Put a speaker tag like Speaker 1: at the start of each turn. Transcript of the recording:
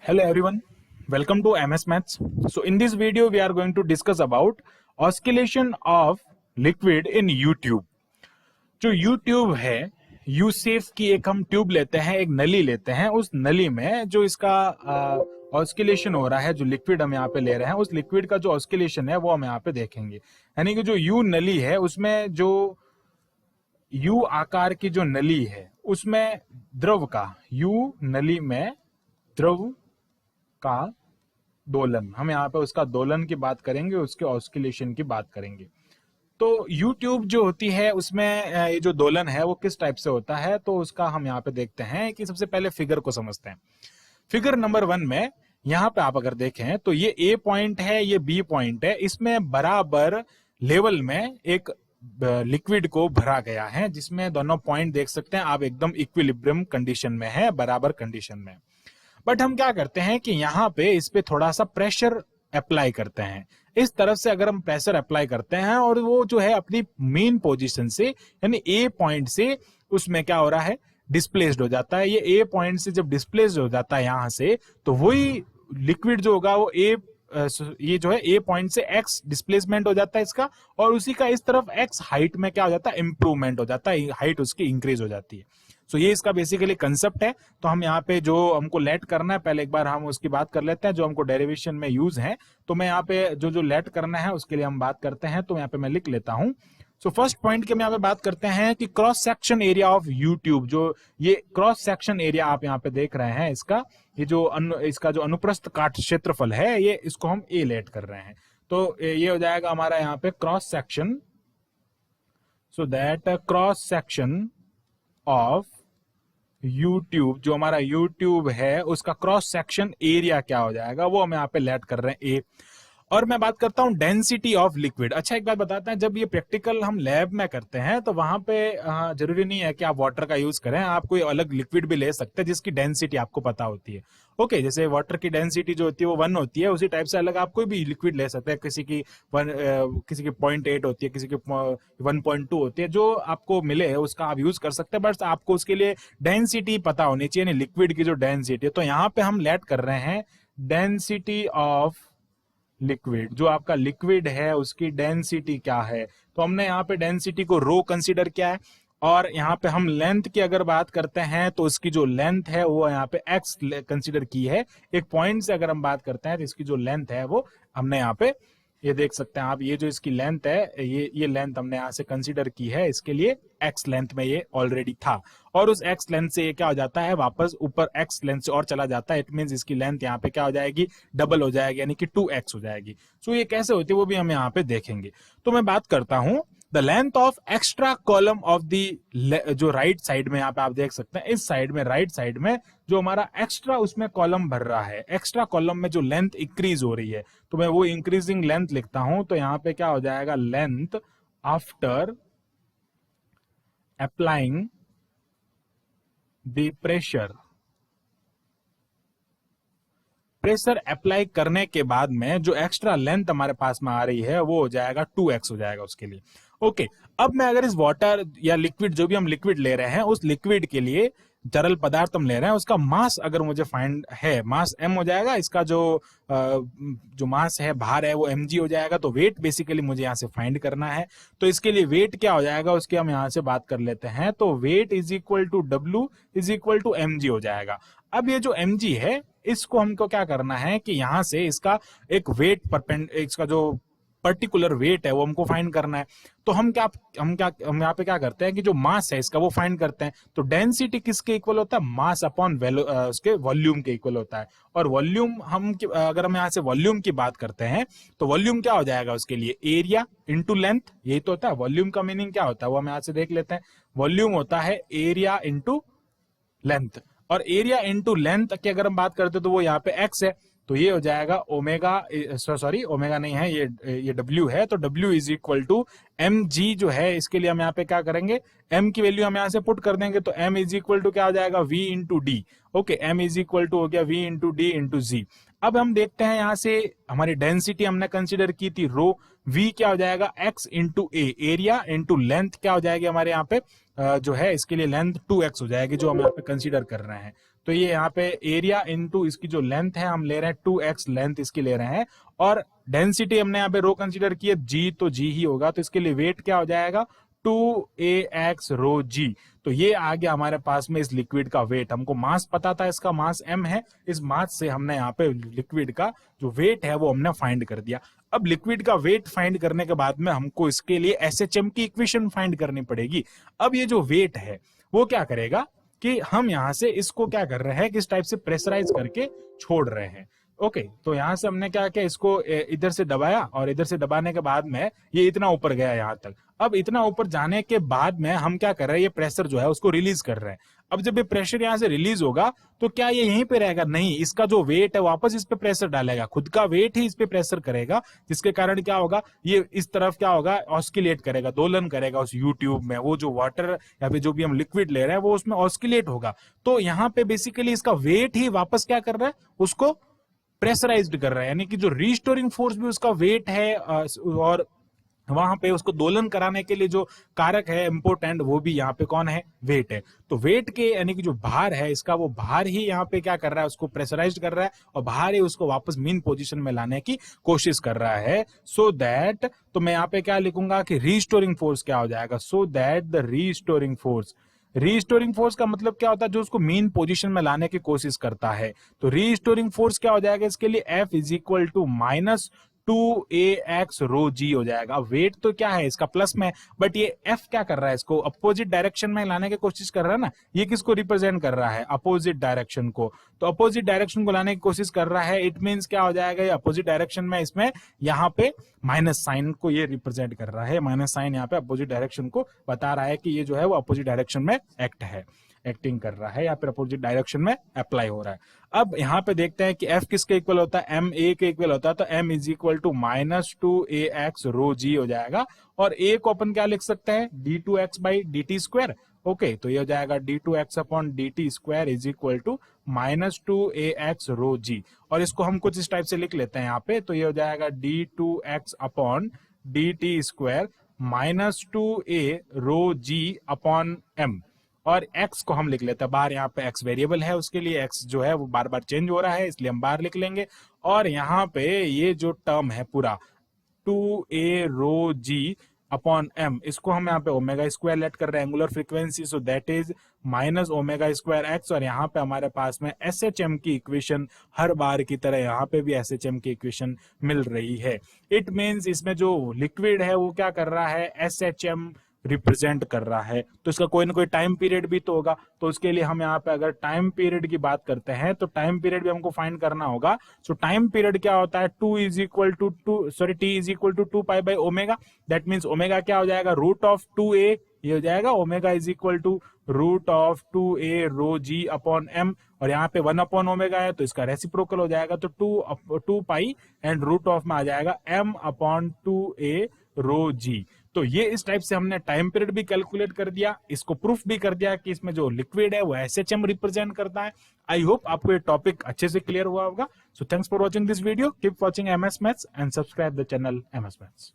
Speaker 1: Hello everyone, welcome to MS Maths. So in this video we are going to discuss about oscillation of liquid in U-tube. जो U-tube है, U-shape की एक हम tube लेते हैं, एक नली लेते हैं, उस नली में जो इसका ऑस्किलेशन हो रहा है, जो लिक्विड हम यहाँ पे ले रहे हैं, उस लिक्विड का जो ऑस्किलेशन है वो हम यहाँ पे देखेंगे। यानी कि जो U नली है उसमें जो U आकार की जो नली है उसमें द्रव का U नली में द्रव का दोलन, हम यहाँ पे उसका दोलन की बात करेंगे, उसके ऑस्किलेशन की बात करेंगे। तो यू ट्यूब जो होती है उसमें ये जो दोलन है वो किस टाइप से होता है, तो उसका हम यहाँ पे देखते हैं कि सबसे पहले फिगर को समझते हैं। फिगर नंबर 1 में यहाँ पे आप अगर देखें तो ये ए पॉइंट है, ये बी पॉइंट है, इसमें बराबर लेवल में एक लिक्विड को भरा गया है, जिसमें दोनों पॉइंट देख सकते हैं आप एकदम इक्विलिब्रियम कंडीशन में है, बराबर कंडीशन में। बट हम क्या करते हैं कि यहाँ पे इस पे थोड़ा सा प्रेशर अप्लाई करते हैं। इस तरफ से अगर हम प्रेशर अप्लाई करते हैं और वो जो है अपनी मेन पोजीशन से यानी ए पॉइंट से उसमें क्या हो रहा है, डिस्प्लेस्ड हो जाता है। ये ए पॉइंट से जब डिस्प्लेस्ड हो जाता है यहाँ से, तो वही लिक्विड जो होगा वो ये जो है ए पॉइंट से एक्स डिस्प्लेसमेंट हो जाता है इसका, और उसी का इस तरफ एक्स हाइट में क्या हो जाता है, इंप्रूवमेंट हो जाता है, हाइट उसकी इंक्रीज हो जाती है। सो ये इसका बेसिकली कंसेप्ट है। तो हम यहाँ पे जो हमको लेट करना है, पहले एक बार हम उसकी बात कर लेते हैं जो हमको डेरिवेशन में यूज है। तो मैं यहाँ पे जो लेट करना है उसके लिए हम बात करते हैं, तो यहाँ पे मैं लिख लेता हूं। सो फर्स्ट पॉइंट के हम यहाँ पे बात करते हैं कि cross section area of YouTube, जो ये क्रॉस सेक्शन एरिया आप यहाँ पे देख रहे हैं, इसका ये जो इसका जो अनुप्रस्थ काट क्षेत्रफल है, ये इसको हम ए लेट कर रहे हैं। तो ये हो जाएगा हमारा यहाँ पे cross section. So that cross section of YouTube, जो हमारा यूट्यूब है उसका क्रॉस सेक्शन एरिया क्या हो जाएगा, वो हम यहाँ पे लेट कर रहे हैं ए। और मैं बात करता हूं डेंसिटी ऑफ लिक्विड। अच्छा एक बात बताते हैं, जब ये प्रैक्टिकल हम लैब में करते हैं तो वहां पे जरूरी नहीं है कि आप वाटर का यूज करें, आप कोई अलग लिक्विड भी ले सकते हैं जिसकी डेंसिटी आपको पता होती है। ओके, जैसे वाटर की डेंसिटी जो होती है वो 1 होती है, उसी टाइप से अलग आप कोई भी लिक्विड ले सकते हैं। किसी की 0.8 होती है, किसी की 1.2 होती है, जो आपको मिले उसका आप यूज कर सकते हैं, बट आपको उसके लिए डेंसिटी पता होनी चाहिए, लिक्विड की जो डेंसिटी है। तो यहाँ पे हम लेट कर रहे हैं डेंसिटी ऑफ लिक्विड, जो आपका लिक्विड है उसकी डेंसिटी क्या है। तो हमने यहाँ पे डेंसिटी को रो कंसीडर किया है, और यहाँ पे हम लेंथ की अगर बात करते हैं तो इसकी जो लेंथ है वो यहाँ पे एक्स कंसीडर की है। एक पॉइंट से अगर हम बात करते हैं तो इसकी जो लेंथ है वो हमने यहाँ पे, ये देख सकते हैं आप, ये जो इसकी लेंथ है, ये लेंथ हमने यहाँ से कंसीडर की है, इसके लिए एक्स लेंथ में ये ऑलरेडी था, और उस एक्स लेंथ से ये क्या हो जाता है, वापस ऊपर एक्स लेंथ से और चला जाता है। इट मींस इसकी लेंथ यहाँ पे क्या हो जाएगी, डबल हो जाएगी, यानी कि 2x हो जाएगी। सो ये कैसे होती है वो भी हम यहाँ पे देखेंगे। तो मैं बात करता हूं the length of extra column of the, जो राइट साइड में यहाँ पे आप देख सकते हैं, इस साइड में राइट साइड में जो हमारा एक्स्ट्रा उसमें कॉलम भर रहा है, एक्स्ट्रा कॉलम में जो लेंथ इंक्रीज हो रही है, तो मैं वो इंक्रीजिंग लेंथ लिखता हूं। तो यहाँ पे क्या हो जाएगा, length after applying the pressure, pressure apply करने के बाद में जो एक्स्ट्रा लेंथ हमारे पास में आ रही है वो हो जाएगा 2x हो जाएगा उसके लिए। ओके, अब मैं अगर इस वाटर या लिक्विड, जो भी हम लिक्विड ले रहे हैं, उस लिक्विड के लिए तरल पदार्थ हम ले रहे हैं, उसका मास अगर मुझे फाइंड है, मास m हो जाएगा, इसका जो मास है, भार है, वो mg हो जाएगा। तो वेट बेसिकली मुझे यहाँ से फाइंड करना है, तो इसके लिए वेट क्या हो जाएगा उसकी हम यहाँ से बात कर लेते हैं। तो weight is equal to W is equal to mg हो जाएगा। अब ये जो mg है, इसको हमको क्या करना है कि यहां से इसका एक वेट इसका जो पर्टिकुलर वेट है वो हमको फाइंड करना है। तो हम यहाँ पे क्या करते हैं कि जो मास है इसका वो फाइंड करते हैं। तो डेंसिटी किसके इक्वल होता है, मास अपॉन उसके वॉल्यूम के इक्वल होता है। और वॉल्यूम अगर हम यहाँ से वॉल्यूम की बात करते हैं तो वॉल्यूम क्या हो जाएगा उसके लिए, एरिया इंटू लेंथ, यही तो होता है। वॉल्यूम का मीनिंग क्या होता है वो हम यहाँ से देख लेते हैं। वॉल्यूम होता है एरिया इंटू लेंथ, और एरिया इंटू लेंथ की अगर हम बात करते हैं तो वो यहाँ पे x है, तो ये हो जाएगा ओमेगा, सॉरी ओमेगा नहीं है, ये W है। तो W is equal to mg जो है, इसके लिए हम यहाँ पे क्या करेंगे, m की वैल्यू हम यहाँ से पुट कर देंगे। तो m इज इक्वल टू क्या हो जाएगा, v into D. Okay, m is equal to हो गया v into D into G. अब हम देखते हैं यहाँ से हमारी डेंसिटी हमने कंसीडर की थी रो, v क्या हो जाएगा, x इंटू ए, एरिया इंटू लेंथ क्या हो जाएगी हमारे यहाँ पे जो है, इसके लिए लेंथ 2x हो जाएगी, जो हम यहाँ पे कंसीडर कर रहे हैं। तो ये यहाँ पे एरिया इनटू इसकी जो लेंथ है हम ले रहे हैं 2x लेंथ इसकी ले रहे हैं, और डेंसिटी हमने यहाँ पे रो कंसीडर की है g, तो g ही होगा, तो इसके लिए वेट क्या हो जाएगा 2ax रो g। तो ये आ गया हमारे पास में इस लिक्विड का वेट। हमको मास पता था, इसका मास m है, इस मास से हमने यहाँ पे लिक्विड का जो वेट है वो हमने फाइंड कर दिया। अब लिक्विड का वेट फाइंड करने के बाद में हमको इसके लिए एसएचएम की इक्वेशन फाइंड करनी पड़ेगी। अब ये जो वेट है वो क्या करेगा कि हम यहां से इसको क्या कर रहे हैं, किस टाइप से प्रेशराइज करके छोड़ रहे हैं। ओके, तो यहां से हमने क्या किया, इसको इधर से दबाया, और इधर से दबाने के बाद में ये इतना ऊपर गया यहां तक। अब इतना ऊपर जाने के बाद में हम क्या कर रहे हैं, ये प्रेशर जो है उसको रिलीज कर रहे हैं। अब जब ये प्रेशर यहां से रिलीज होगा तो क्या ये यहीं पे रहेगा? नहीं, इसका जो वेट है वापस इस पे प्रेशर डालेगा, खुद का वेट ही इस पे प्रेशर करेगा, जिसके कारण क्या होगा, ये इस तरफ क्या होगा, ऑस्किलेट करेगा, दोलन करेगा उस यूट्यूब में। वो जो वाटर या फिर जो भी हम लिक्विड ले रहे हैं वो उसमें ऑस्किलेट होगा। तो यहाँ पे बेसिकली इसका वेट ही वापस क्या कर रहा है, उसको प्रेशराइज्ड कर रहा है, यानी कि जो रीस्टोरिंग फोर्स भी उसका वेट है, और वहां पे उसको दोलन कराने के लिए जो कारक है इंपोर्टेंट, वो भी यहाँ पे कौन है, वेट है। तो वेट के यानी कि जो भार है इसका, वो भार ही यहाँ पे क्या कर रहा है, उसको प्रेशराइज कर रहा है, और भार ही उसको वापस मीन पोजीशन में लाने की कोशिश कर रहा है। सो दैट, तो मैं यहाँ पे क्या लिखूंगा कि रीस्टोरिंग फोर्स क्या हो जाएगा, so that the restoring force. Restoring force का मतलब क्या होता है, जो उसको मीन पोजीशन में लाने की कोशिश करता है। तो रीस्टोरिंग फोर्स क्या हो जाएगा इसके लिए, F is equal to minus 2ax rho g हो जाएगा। वेट तो क्या है इसका प्लस में, बट ये F क्या कर रहा है, इसको अपोजिट डायरेक्शन में लाने की कोशिश कर रहा है ना। ये किसको रिप्रेजेंट कर रहा है, अपोजिट डायरेक्शन को। तो अपोजिट डायरेक्शन को लाने की कोशिश कर रहा है, इट मींस क्या हो जाएगा, ये अपोजिट डायरेक्शन में इसमें यहाँ पे माइनस साइन को ये रिप्रेजेंट कर रहा है। माइनस साइन यहाँ पे अपोजिट डायरेक्शन को बता रहा है कि ये जो है वो अपोजिट डायरेक्शन में एक्टिंग कर रहा है, या फिर अपोजिट डायरेक्शन में अप्लाई हो रहा है। अब यहाँ पे देखते हैं कि F किसके इक्वल होता है, M A के इक्वल होता है। तो M is equal to minus 2ax rho g हो जाएगा, और A को अपन क्या लिख सकते हैं, d2x by dt square. Okay, तो ये हो जाएगा d2x upon dt square is equal to minus 2ax rho g। और इसको हम कुछ इस टाइप से लिख लेते हैं यहाँ पे, तो ये हो जाएगा d2x upon dt square minus 2a rho g upon m। और x को हम लिख लेते हैं बाहर, यहाँ पे x वेरिएबल है, उसके लिए x जो है वो बार बार चेंज हो रहा है, इसलिए हम बाहर लिख लेंगे। और यहाँ पे ये जो टर्म है पूरा 2a rho g upon m, इसको हम यहाँ पे ओमेगा स्क्वायर लेट कर रहे हैं, angular frequency, so that is minus omega square x। और यहाँ पे हमारे पास में SHM की इक्वेशन हर बार की तरह यहाँ पे भी SHM की इक्वेशन मिल रही है। इट मींस इसमें जो लिक्विड है वो क्या कर रहा है, SHM रिप्रेजेंट कर रहा है। तो इसका कोई ना कोई टाइम पीरियड भी तो होगा, तो उसके लिए हम यहाँ पे अगर टाइम पीरियड की बात करते हैं तो टाइम पीरियड भी हमको फाइंड करना होगा। सो टाइम पीरियड क्या होता है, t is equal to 2 pi by omega. That means omega क्या हो जाएगा, रूट ऑफ 2a, ये हो जाएगा omega is equal to root of 2a rho g upon m। और यहाँ पे 1 अपॉन ओमेगा है तो इसका रेसिप्रोकल हो जाएगा, तो 2 पाई एंड रूट ऑफ में आ जाएगा m upon 2a rho g। तो ये इस टाइप से हमने टाइम पीरियड भी कैलकुलेट कर दिया, इसको प्रूफ भी कर दिया कि इसमें जो लिक्विड है वो SHM रिप्रेजेंट करता है। आई होप आपको ये टॉपिक अच्छे से क्लियर हुआ होगा। So thanks for watching this video, keep watching MS maths and subscribe the channel MS maths.